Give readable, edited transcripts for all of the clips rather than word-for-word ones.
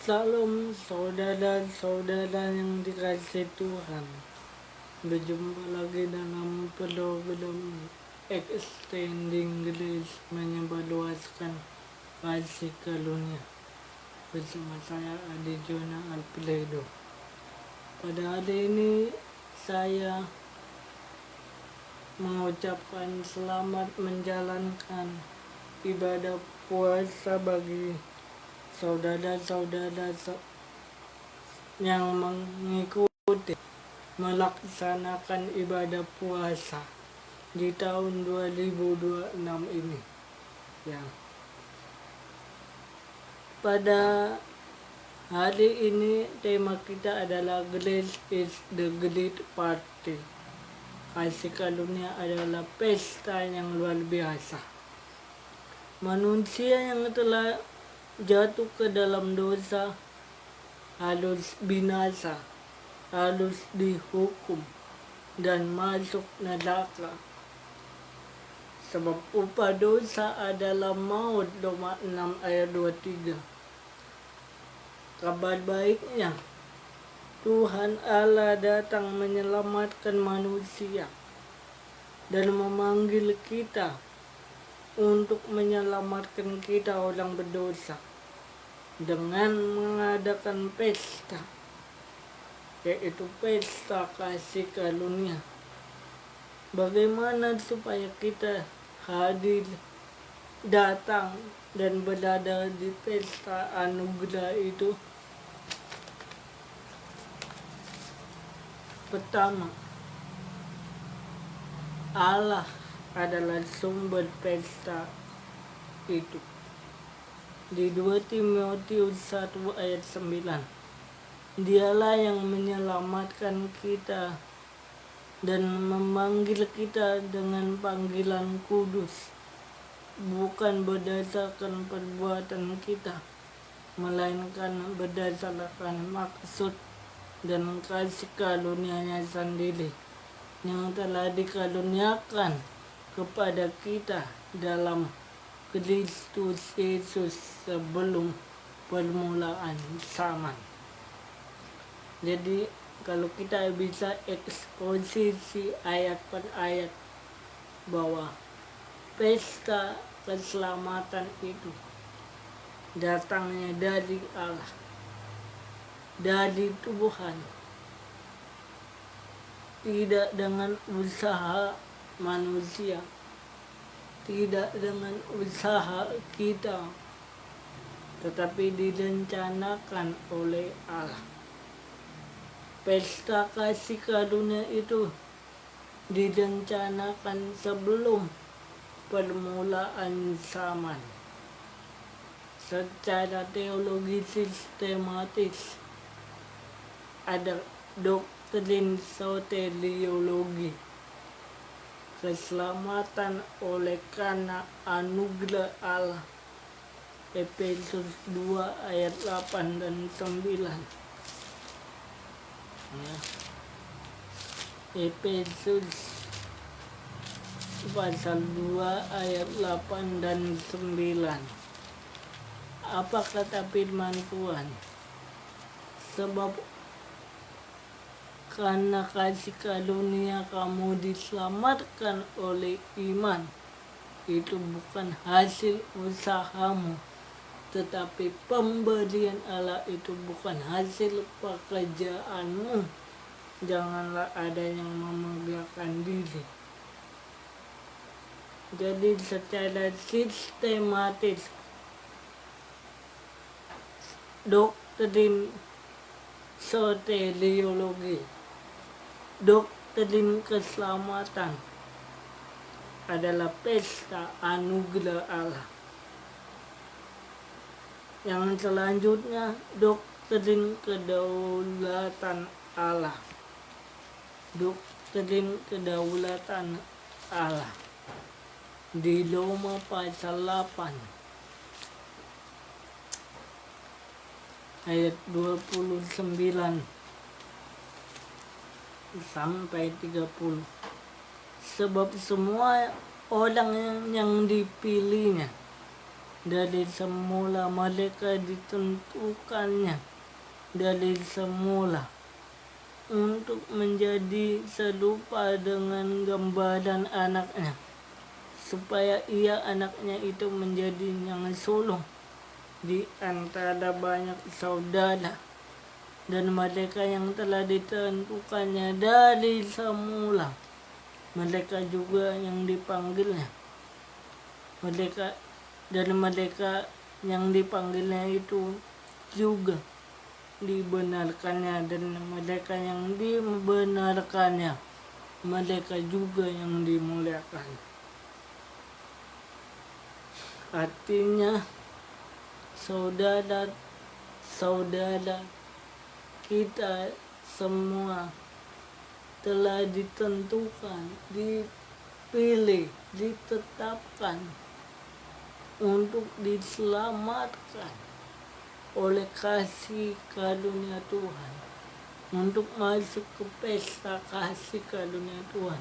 Salam saudara-saudara yang dikasihi Tuhan. Berjumpa lagi dalam program Extending Grace, menyebarluaskan kasih karunia, bersama saya Adi Jona Alfredo. Pada hari ini saya mengucapkan selamat menjalankan ibadah puasa bagi saudara-saudara yang mengikuti melaksanakan ibadah puasa di tahun 2026 ini. Ya. Pada hari ini tema kita adalah Grace is the Great Party. Kasih karunia adalah pesta yang luar biasa. Manusia yang telah jatuh ke dalam dosa harus binasa, harus dihukum dan masuk neraka. Sebab upah dosa adalah maut, Roma 6 ayat 23. Kabar baiknya, Tuhan Allah datang menyelamatkan manusia dan memanggil kita untuk menyelamatkan kita orang berdosa dengan mengadakan pesta, yaitu pesta kasih karunia. Bagaimana supaya kita hadir, datang, dan berada di pesta anugerah itu? Pertama, Allah adalah sumber pesta itu. Di 2 Timotius 1 ayat 9, Dialah yang menyelamatkan kita dan memanggil kita dengan panggilan kudus, bukan berdasarkan perbuatan kita, melainkan berdasarkan maksud dan kasih karunia-Nya sendiri yang telah dikaruniakan kepada kita dalam Kristus Yesus sebelum permulaan zaman. Jadi kalau kita bisa eksposisi ayat per ayat bahwa pesta keselamatan itu datangnya dari Allah, dari Tuhan, tidak dengan usaha manusia, tidak dengan usaha kita, tetapi direncanakan oleh Allah. Pesta kasih karunia itu direncanakan sebelum permulaan zaman. Secara teologi sistematis ada doktrin soteriologi, keselamatan oleh karena anugerah Allah, Efesus 2 ayat 8 dan 9. Ya. Efesus pasal 2 ayat 8 dan 9. Apa kata firman Tuhan? Sebab karena kasih karunia kamu diselamatkan oleh iman. Itu bukan hasil usahamu, tetapi pemberian Allah. Itu bukan hasil pekerjaanmu. Janganlah ada yang memegakan diri. Jadi secara sistematis doktrin soteriologi, doktrin keselamatan adalah pesta anugerah Allah. Yang selanjutnya, doktrin kedaulatan Allah. Doktrin kedaulatan Allah di Roma pasal 8 ayat 29 sampai 30. Sebab semua orang yang dipilihnya dari semula mereka ditentukannya dari semula untuk menjadi serupa dengan gambaran anaknya, supaya ia anaknya itu menjadi yang sulung di antara banyak saudara, dan mereka yang telah ditentukannya dari semula, mereka juga yang dipanggilnya. Mereka yang dipanggilnya itu juga dibenarkannya, dan mereka yang dibenarkannya, mereka juga yang dimuliakan. Artinya saudara-saudara kita semua telah ditentukan, dipilih, ditetapkan untuk diselamatkan oleh kasih karunia Tuhan, untuk masuk ke pesta kasih karunia Tuhan,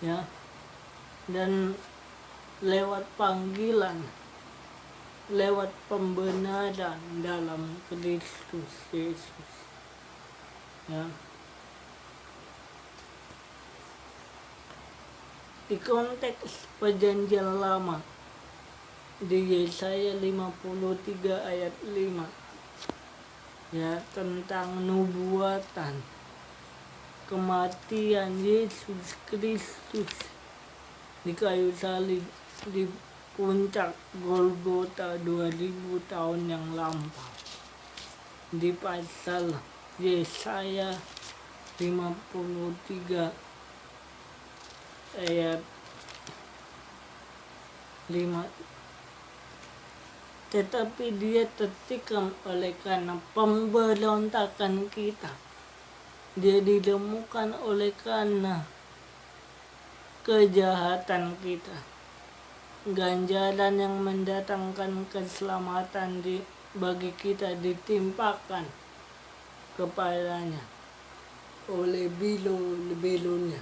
ya, dan lewat panggilan, lewat pembenaran dalam Kristus Yesus, ya. Di konteks perjanjian lama, di Yesaya 53 ayat 5, ya, tentang nubuatan kematian Yesus Kristus di kayu salib di puncak Golgota 2000 tahun yang lampau. Di pasal Yesaya 53 ayat 5, tetapi dia tertikam oleh karena pemberontakan kita, dia dilemukan oleh karena kejahatan kita. Ganjaran yang mendatangkan keselamatan bagi kita ditimpakan kepadanya. Oleh belu-belunya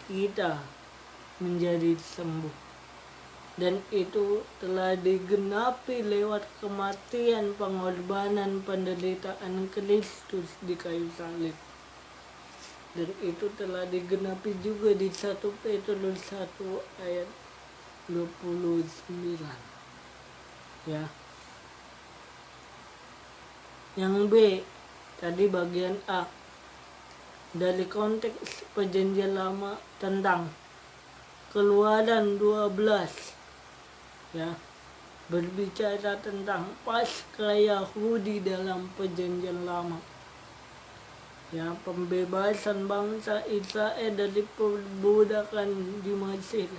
kita menjadi sembuh. Dan itu telah digenapi lewat kematian, pengorbanan, penderitaan Kristus di kayu salib. Dan itu telah digenapi juga di 1 Petrus 1 ayat 29. Ya. Yang B, tadi bagian A, dari konteks perjanjian lama tentang Keluaran 12, ya, berbicara tentang Paskah Yahudi dalam perjanjian lama, ya, pembebasan bangsa Israel dari perbudakan di Mesir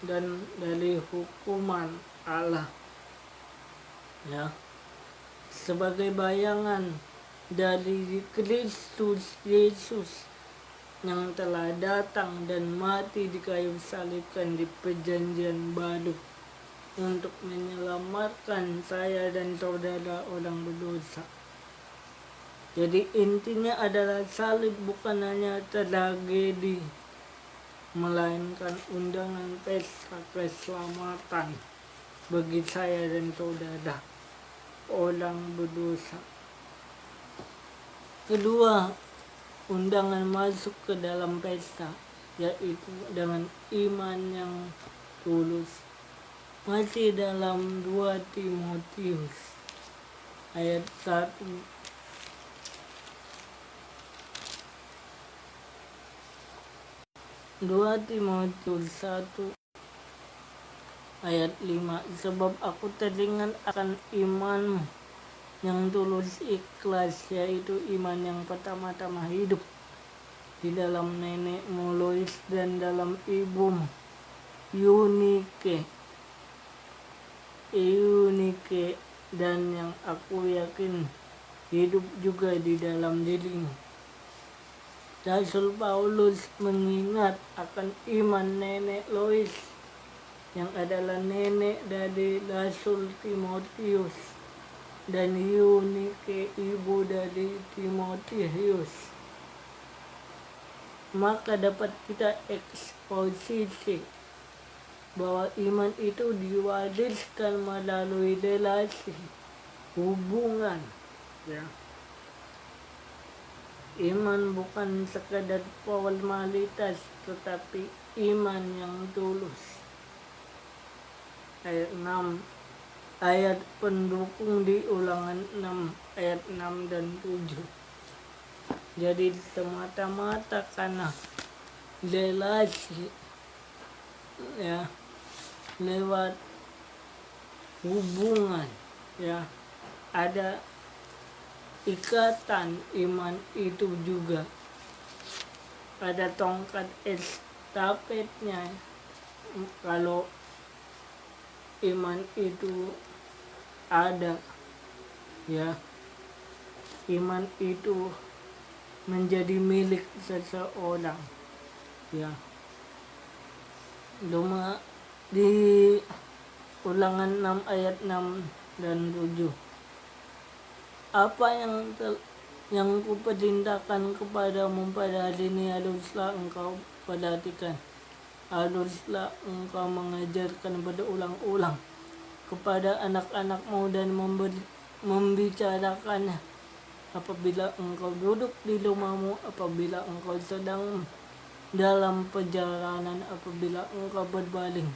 dan dari hukuman Allah, ya, sebagai bayangan dari Kristus Yesus yang telah datang dan mati di kayu salibkan di perjanjian baru untuk menyelamatkan saya dan saudara orang berdosa. Jadi intinya adalah salib bukan hanya tragedi, melainkan undangan pesta keselamatan bagi saya dan saudara orang berdosa. Kedua, undangan masuk ke dalam pesta, yaitu dengan iman yang tulus. Masih dalam 2 Timotius ayat 1, 2 Timotius 1 ayat 5, sebab aku teringat akan imanmu yang tulus ikhlas, yaitu iman yang pertama-tama hidup di dalam nenekmu Lois dan dalam ibumu Eunike, dan yang aku yakin hidup juga di dalam dirimu. Rasul Paulus mengingat akan iman nenek Lois yang adalah nenek dari Rasul Timotius, dan Eunike ibu dari Timotius. Maka dapat kita eksposisi bahwa iman itu diwariskan melalui relasi, hubungan. Ya. Iman bukan sekadar formalitas, tetapi iman yang tulus. Ayat 6, ayat pendukung di Ulangan 6 ayat 6 dan 7. Jadi semata-mata karena relasi, ya, lewat hubungan, ya, ada ikatan iman itu juga. Ada tongkat estafetnya. Kalau iman itu ada, ya, iman itu menjadi milik seseorang, ya. Cuma di Ulangan 6 ayat 6 dan 7, apa yang kuperintahkan kepadamu pada hari ini, haruslah engkau perhatikan, haruslah engkau mengajarkan berulang-ulang kepada anak-anakmu dan membicarakannya apabila engkau duduk di rumahmu, apabila engkau sedang dalam perjalanan, apabila engkau berbaring,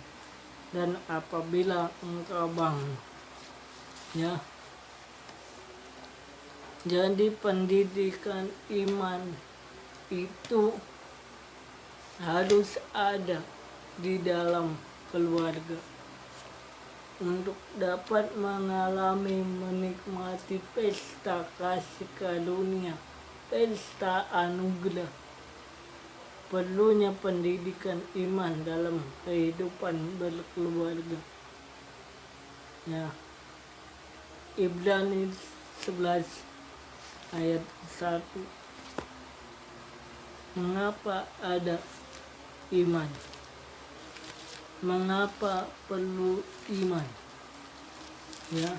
dan apabila engkau bangun. Ya. Jadi pendidikan iman itu harus ada di dalam keluarga untuk dapat mengalami, menikmati pesta kasih karunia, pesta anugerah. Perlunya pendidikan iman dalam kehidupan berkeluarga. Ya. Ibrani 11 ayat 1. Mengapa ada iman? Mengapa perlu iman? Ya.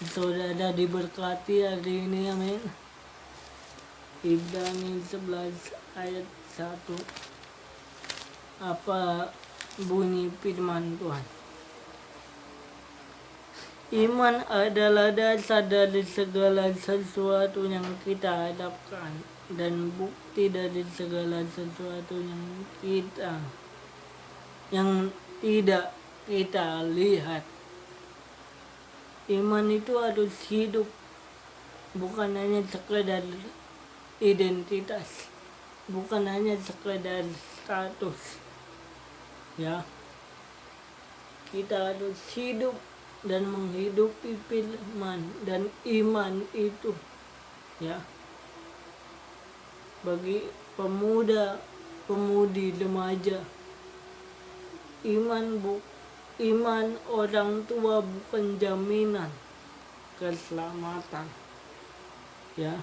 Saudara diberkati hari ini, amin. Ibrani 11 ayat 1. Apa bunyi firman Tuhan? Iman adalah dasar dari segala sesuatu yang kita harapkan dan bukti dari segala sesuatu yang tidak kita lihat. Iman itu harus hidup, bukan hanya sekedar identitas, bukan hanya sekedar status. Ya, kita harus hidup dan menghidupi firman dan iman itu, ya. Bagi pemuda, pemudi, remaja, iman orang tua bukan jaminan keselamatan, ya.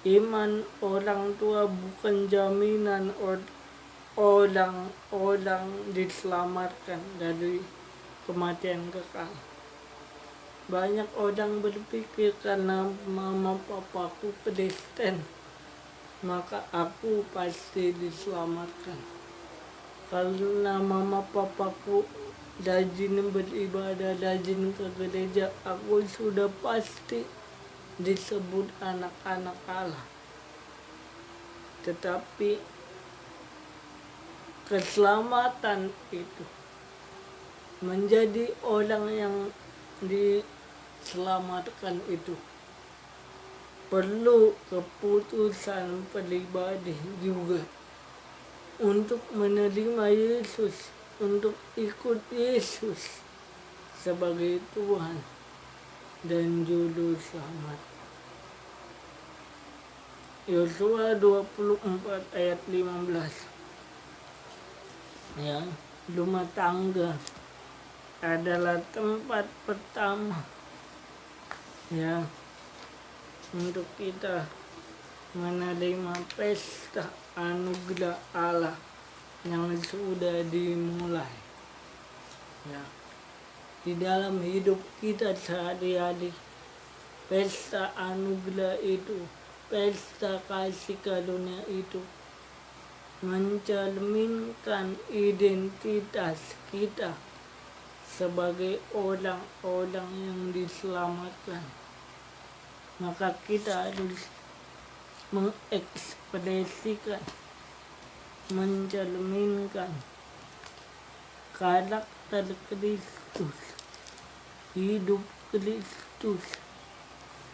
Iman orang tua bukan jaminan orang diselamatkan dari kematian kekal. Banyak orang berpikir karena mama papaku Kristen, maka aku pasti diselamatkan. Karena mama papaku rajin beribadah, rajin ke gereja, aku sudah pasti disebut anak-anak Allah. Tetapi keselamatan itu, menjadi orang yang diselamatkan itu, perlu keputusan pribadi juga untuk menerima Yesus, untuk ikut Yesus sebagai Tuhan dan Juru Selamat. Yosua 24 ayat 15. Ya, rumah tangga adalah tempat pertama, ya, untuk kita menerima pesta anugerah Allah yang sudah dimulai, ya, di dalam hidup kita sehari-hari. Pesta anugerah itu, pesta kasih karunia itu mencerminkan identitas kita sebagai orang-orang yang diselamatkan. Maka kita harus mengekspresikan, mencerminkan karakter Kristus, hidup Kristus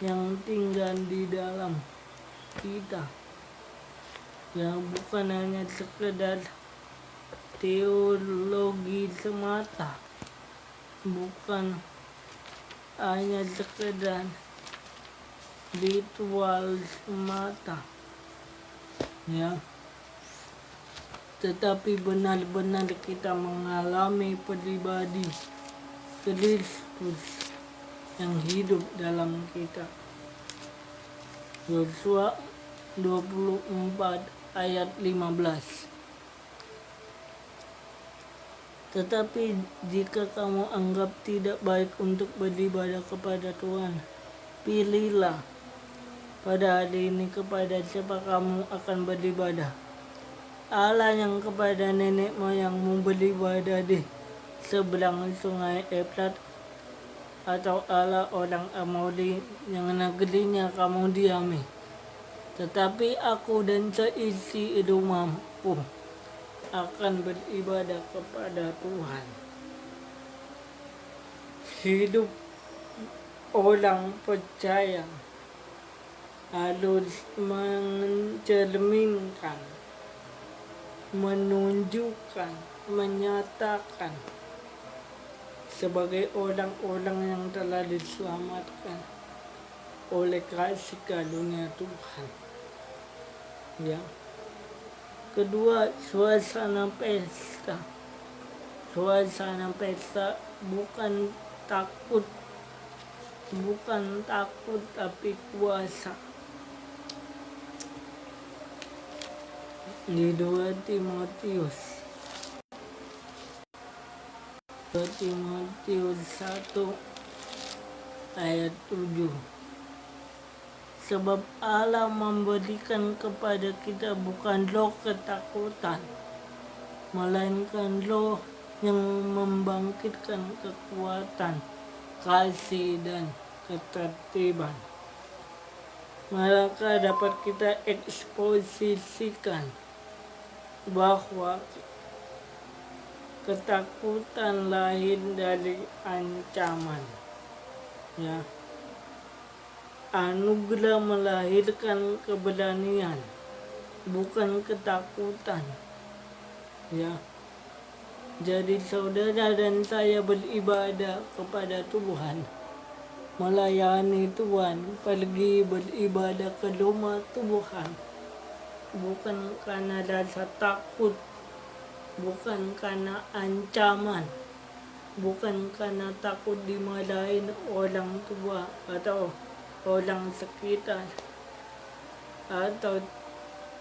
yang tinggal di dalam kita. Ya, bukan hanya sekedar teologi semata, bukan hanya sekedar ritual semata, ya, tetapi benar-benar kita mengalami pribadi Kristus yang hidup dalam kita. Yosua 24 ayat 15. Tetapi jika kamu anggap tidak baik untuk beribadah kepada Tuhan, pilihlah pada hari ini kepada siapa kamu akan beribadah. Allah yang kepada nenek moyangmu beribadah di seberang sungai Efrat, atau Allah orang Amori yang negerinya kamu diami. Tetapi aku dan seisi rumahku akan beribadah kepada Tuhan. Hidup orang percaya harus mencerminkan, menunjukkan, menyatakan sebagai orang-orang yang telah diselamatkan oleh kasih karunia Tuhan. Ya. Kedua, suasana pesta. Suasana pesta bukan takut tapi kuasa. Di 2 Timotius 1 ayat 7. Sebab Allah memberikan kepada kita bukan roh ketakutan, melainkan roh yang membangkitkan kekuatan, kasih, dan ketertiban. Maka dapat kita eksposisikan bahwa ketakutan lahir dari ancaman. Ya. Anugerah melahirkan keberanian, bukan ketakutan. Ya. Jadi saudara dan saya beribadah kepada Tuhan, melayani Tuhan, pergi beribadah ke rumah Tuhan, bukan karena rasa takut, bukan karena ancaman, bukan karena takut dimarahin orang tua atau orang sekitar, atau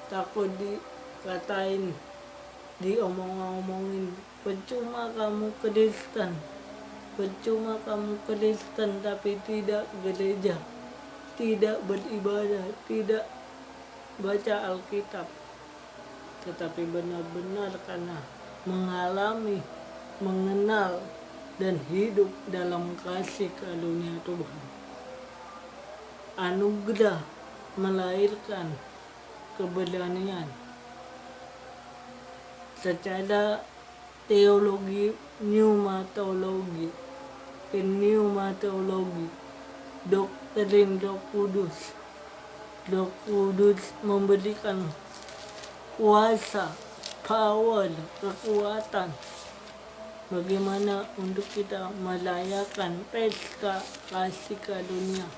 takut dikatain, diomong-omongin. Percuma kamu Kristen, percuma kamu Kristen tapi tidak gereja, tidak beribadah, tidak baca Alkitab. Tetapi benar-benar karena mengalami, mengenal, dan hidup dalam kasih karunia Tuhan. Anugerah melahirkan keberanian. Secara teologi pneumatologi, doktrin Roh Kudus memberikan kuasa, power, kekuatan bagaimana untuk kita merayakan pesta kasih karunia,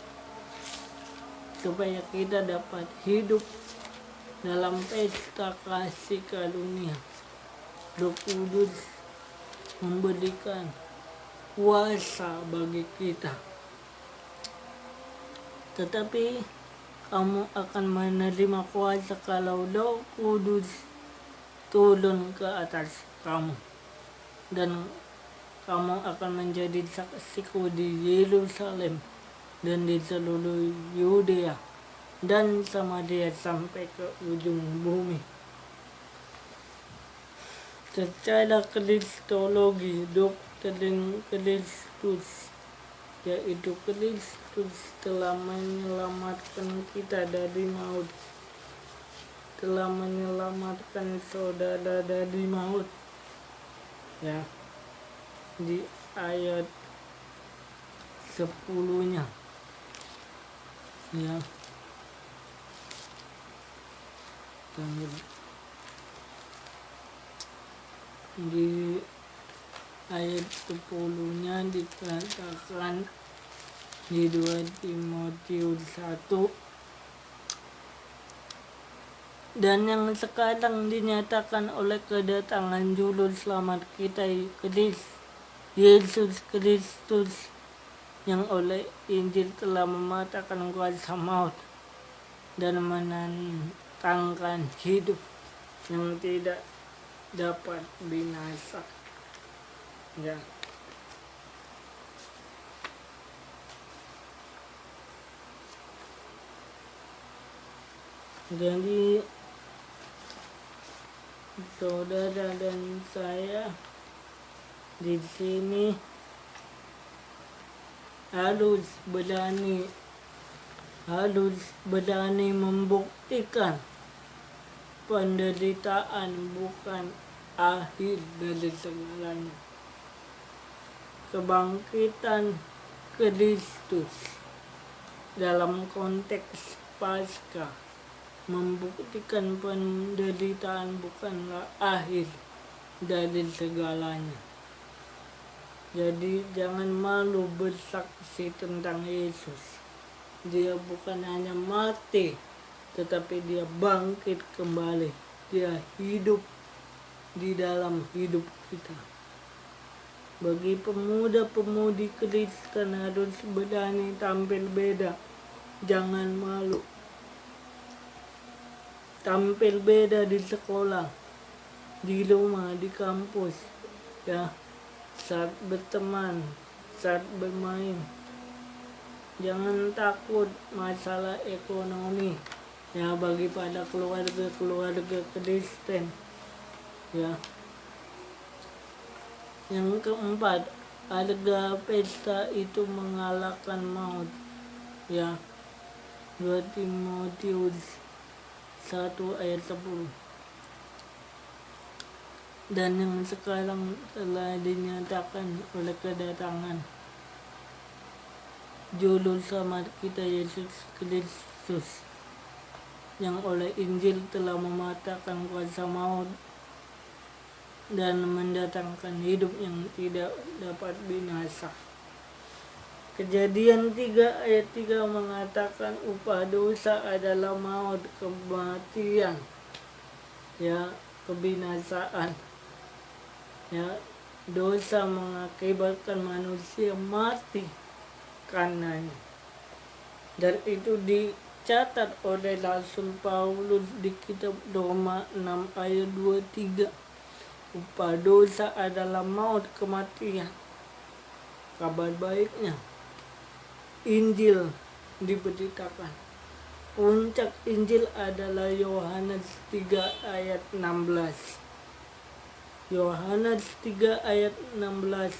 supaya kita dapat hidup dalam pesta kasih karunia. Roh Kudus memberikan kuasa bagi kita. Tetapi kamu akan menerima kuasa kalau Roh Kudus turun ke atas kamu, dan kamu akan menjadi saksiku di Yerusalem dan di seluruh Yudea dan Samaria sampai ke ujung bumi. Secara kristologi, doktrin Kristus, yaitu Kristus telah menyelamatkan kita dari maut, telah menyelamatkan saudara dari maut. Ya, di ayat 10-nya. Ya. Di ayat 10-nya dikatakan di 2 Timotius 1, dan yang sekarang dinyatakan oleh kedatangan juru selamat kita Yesus Kristus, yang oleh Injil telah mematahkan kuasa maut dan menantangkan hidup yang tidak dapat binasa. Ya. Jadi saudara dan saya di sini harus berani membuktikan penderitaan bukan akhir dari segalanya. Kebangkitan Kristus dalam konteks Paskah membuktikan penderitaan bukanlah akhir dari segalanya. Jadi jangan malu bersaksi tentang Yesus. Dia bukan hanya mati, tetapi dia bangkit kembali. Dia hidup di dalam hidup kita. Bagi pemuda-pemudi Kristen harus berani tampil beda. Jangan malu. Tampil beda di sekolah, di rumah, di kampus, ya, saat berteman, saat bermain. Jangan takut masalah ekonomi, ya, bagi pada keluarga Kristen, ya. Yang keempat, harga pesta itu mengalahkan maut, ya. 2 Timotius 1 ayat 10. Dan yang sekarang telah dinyatakan oleh kedatangan juru selamat kita Yesus Kristus, yang oleh Injil telah mematahkan kuasa maut dan mendatangkan hidup yang tidak dapat binasa. Kejadian 3 ayat 3 mengatakan upah dosa adalah maut, kematian, ya, kebinasaan. Ya, dosa mengakibatkan manusia mati karenanya. Dan itu dicatat oleh Rasul Paulus di kitab Roma 6 ayat 23. Upah dosa adalah maut, kematian. Kabar baiknya, Injil diberitakan. Puncak Injil adalah Yohanes 3 ayat 16. Yohanes 3 ayat 16.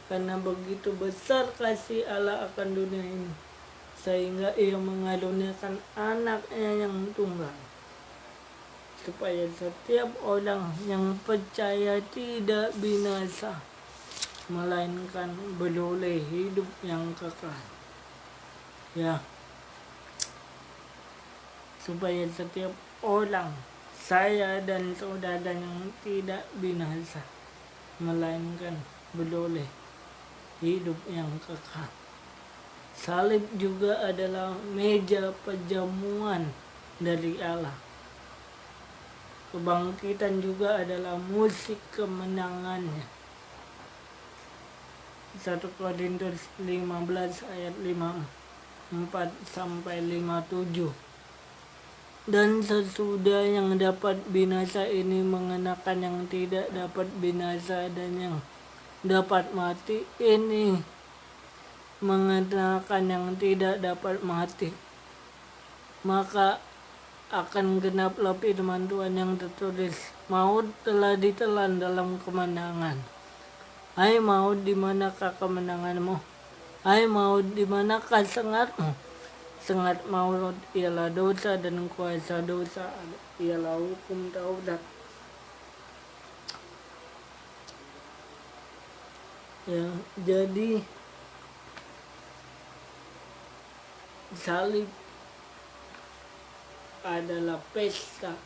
Karena begitu besar kasih Allah akan dunia ini, sehingga ia mengaruniakan anaknya yang tunggal, supaya setiap orang yang percaya tidak binasa, melainkan beroleh hidup yang kekal. Ya, supaya setiap orang, saya dan saudara, yang tidak binasa, melainkan beroleh hidup yang kekal. Salib juga adalah meja perjamuan dari Allah. Kebangkitan juga adalah musik kemenangannya. 1 Korintus 15 ayat 54 sampai 57. Dan sesudah yang dapat binasa ini mengenakan yang tidak dapat binasa, dan yang dapat mati ini mengenakan yang tidak dapat mati. Maka akan genaplah firman Tuhan yang tertulis, maut telah ditelan dalam kemenangan. Hai maut, di manakah kemenanganmu? Hai maut, di manakah sengatmu? Sengat maut ialah dosa, dan kuasa dosa ialah hukum Taurat. Ya, jadi salib adalah pesta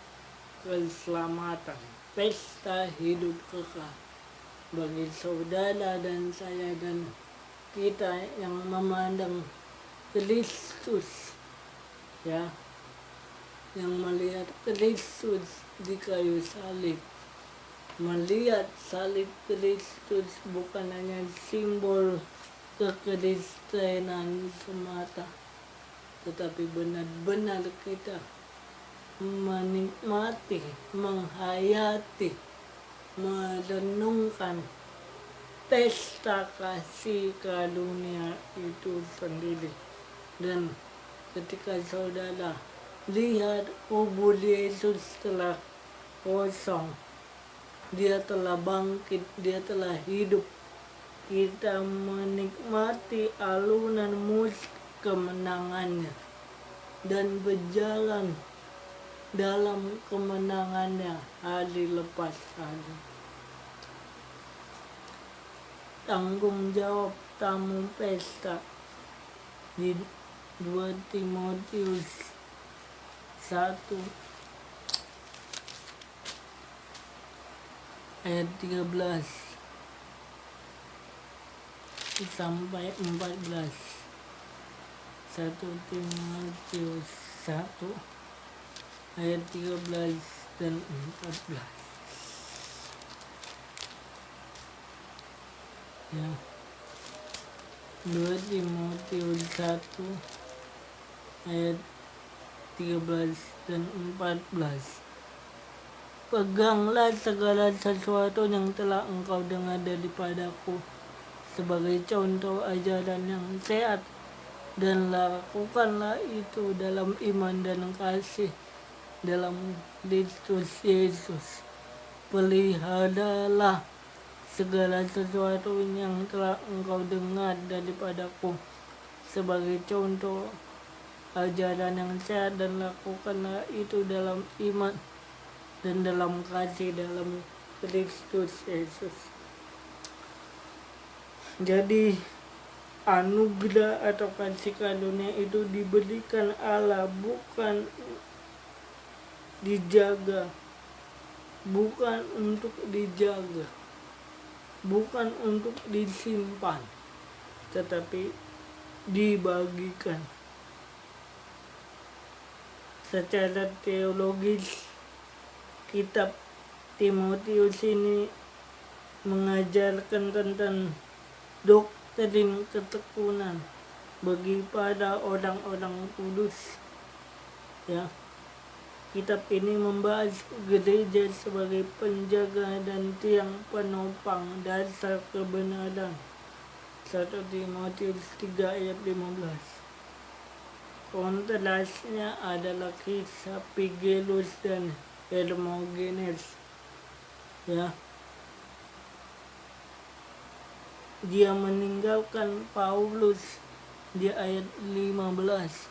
keselamatan, pesta hidup kekal bagi saudara dan saya dan kita yang memandang Kristus, ya, yang melihat Kristus di kayu salib. Melihat salib Kristus bukan hanya simbol kekristenan semata, tetapi benar-benar kita menikmati, menghayati, merenungkan pesta kasih karunia itu sendiri. Dan ketika saudara lihat kubur Yesus telah kosong, dia telah bangkit, dia telah hidup, kita menikmati alunan musik kemenangannya dan berjalan dalam kemenangannya hari lepas hari. Tanggung jawab tamu pesta di 2 Timotius 1 ayat 13 sampai 14. 1 Timotius 1 ayat 13 dan 14. Ya. 2 Timotius 1 ayat 13 dan 14. Peganglah segala sesuatu yang telah engkau dengar daripadaku sebagai contoh ajaran yang sehat, dan lakukanlah itu dalam iman dan kasih dalam Kristus Yesus. Peliharalah segala sesuatu yang telah engkau dengar daripadaku sebagai contoh ajaran yang sehat, dan lakukanlah itu dalam iman dan dalam kasih dalam Kristus Yesus. Jadi anugerah atau kasih karunia itu diberikan Allah, bukan dijaga, bukan untuk dijaga, bukan untuk disimpan, tetapi dibagikan. Secara teologis, kitab Timotius ini mengajarkan tentang doktrin ketekunan bagi para orang-orang kudus. Ya, kitab ini membahas gereja sebagai penjaga dan tiang penopang dasar kebenaran. 1 Timotius 3 ayat 15. Kontrasnya adalah kisah Figelus dan Hermogenes. Ya, dia meninggalkan Paulus di ayat 15.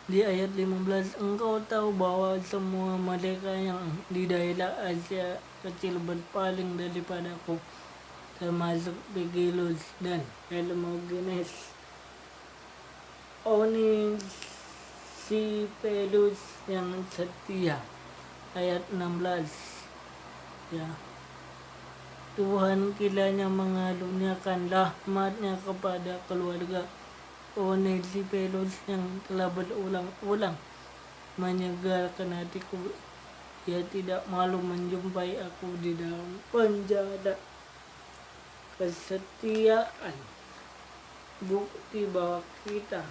Di ayat 15, engkau tahu bahwa semua mereka yang di daerah Asia kecil berpaling daripadaku, termasuk Figelus dan Hermogenes. Onesiphorus yang setia. Ayat 16. Ya, Tuhan kiranya mengaruniakan rahmat-Nya kepada keluarga Onesiphorus yang telah berulang-ulang menyegarkan hatiku. Ia tidak malu menjumpai aku di dalam penjara. Kesetiaan bukti bahwa kita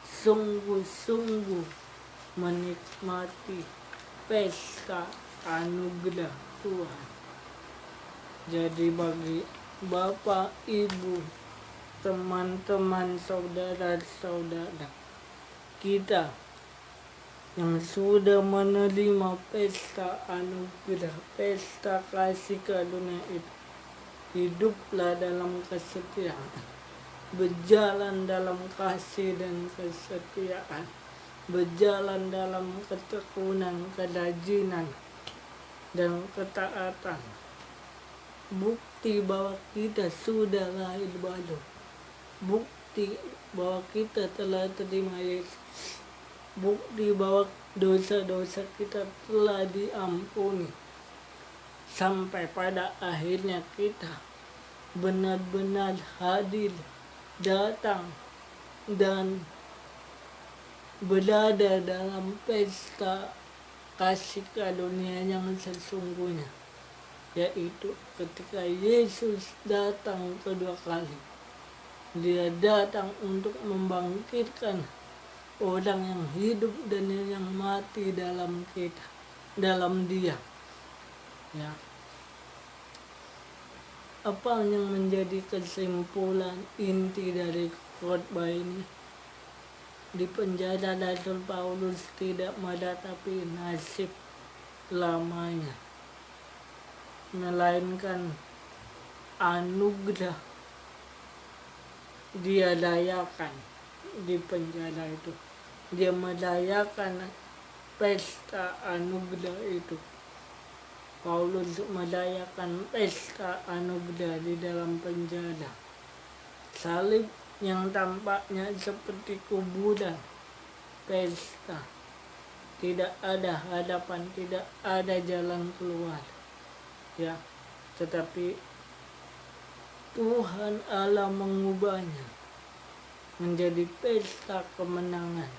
sungguh-sungguh menikmati pesta anugerah Tuhan. Jadi bagi Bapak, Ibu, teman-teman, saudara-saudara, kita yang sudah menerima pesta anugerah, pesta kasih karunia itu. Hiduplah dalam kesetiaan, berjalan dalam kasih dan kesetiaan, berjalan dalam ketekunan, kerajinan, dan ketaatan. Bukti bahwa kita sudah lahir baru, bukti bahwa kita telah terima Yesus, bukti bahwa dosa-dosa kita telah diampuni, sampai pada akhirnya kita benar-benar hadir, datang, dan berada dalam pesta kasih karunia yang sesungguhnya, yaitu ketika Yesus datang kedua kali. Dia datang untuk membangkitkan orang yang hidup dan yang mati dalam kita, dalam Dia. Ya. Apa yang menjadi kesimpulan inti dari khotbah ini? Di penjara Rasul Paulus tidak meratapi nasib lamanya, melainkan anugerah dia rayakan di penjara itu. Dia merayakan pesta anugerah itu. Paulus merayakan pesta anugerah di dalam penjara. Salib yang tampaknya seperti kuburan, pesta. Tidak ada hadapan, tidak ada jalan keluar. Ya, tetapi Tuhan Allah mengubahnya menjadi pesta kemenangan.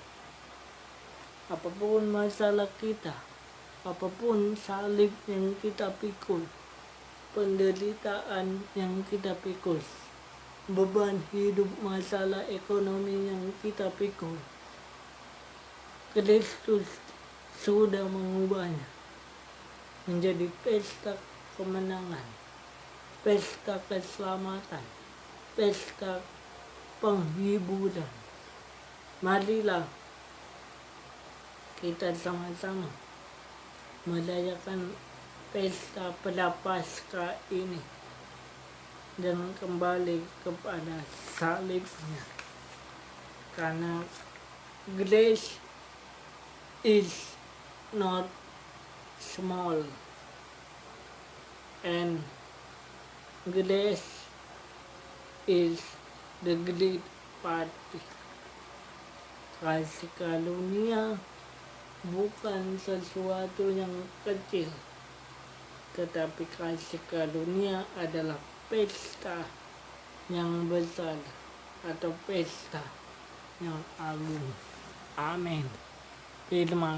Apapun masalah kita, apapun salib yang kita pikul, penderitaan yang kita pikul, beban hidup, masalah ekonomi yang kita pikul, Kristus sudah mengubahnya menjadi pesta kemenangan, pesta keselamatan, pesta penghiburan. Marilah kita sama-sama merayakan pesta Prapaskah ini dan kembali kepada salibnya, karena grace is not small and grace is the great party. Kasih karunia bukan sesuatu yang kecil, tetapi kasih karunia adalah pesta yang besar atau pesta yang agung. Amin. Firman